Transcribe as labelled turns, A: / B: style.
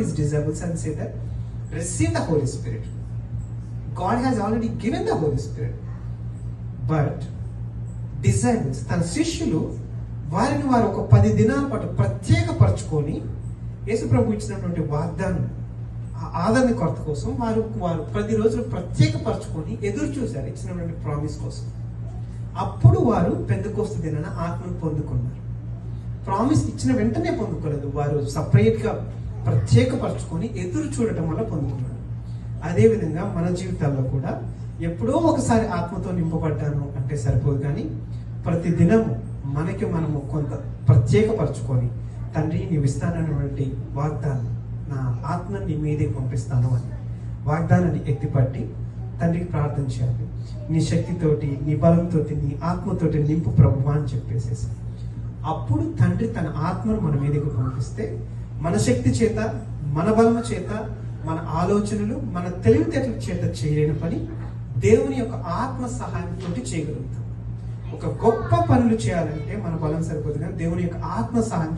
A: his disciples and say that receive the Holy Spirit. God has already given the Holy Spirit. But disciples, తన శిష్యులు వారిని వారు ఒక 10 దినాల పాటు ప్రత్యేకపరచుకొని యేసు ప్రభు ఇచ్చినటువంటి వాగ్దానం, ఆదరణ కొరత కోసం వారు 10 రోజులు ప్రత్యేకపరచుకొని ఎదురు చూశారు ఇచ్చినటువంటి ప్రామిస్ కోసం. అప్పుడు వారు పెంతెకోస్తు దినాన ఆత్మను పొందుకున్నారు. ప్రామిస్ ఇచ్చిన వెంటనే పొందుకోలేదు, వారు సపరేట్గా ప్రత్యేకపరచుకొని ఎదురు చూడటం వల్ల పొందుకున్నారు. అదేవిధంగా మన జీవితాల్లో కూడా ఎప్పుడో ఒకసారి ఆత్మతో నింపబడ్డాను అంటే సరిపోదు, కానీ ప్రతి దినము మనము కొంత ప్రత్యేకపరచుకొని తండ్రి నీవు ఇస్తానటువంటి వాగ్దానం, నా ఆత్మని నీ మీదే పంపిస్తాను అని వాగ్దానాన్ని ఎత్తిపట్టి తండ్రికి ప్రార్థన చేయాలి. నీ శక్తితోటి, నీ బలంతోటి, నీ ఆత్మతోటి నింపు ప్రభువా అని చెప్పేసేసి అప్పుడు తండ్రి తన ఆత్మను మన మీదకి పంపిస్తే మన శక్తి చేత, మన బలము చేత, మన ఆలోచనలు, మన తెలివితేటల చేత చేయలేని పని దేవుని యొక్క ఆత్మ సహాయంతో చేయగలుగుతాం. ఒక గొప్ప పనులు చేయాలంటే మన బలం సరిపోతుంది, కానీ దేవుని యొక్క ఆత్మ సహాయం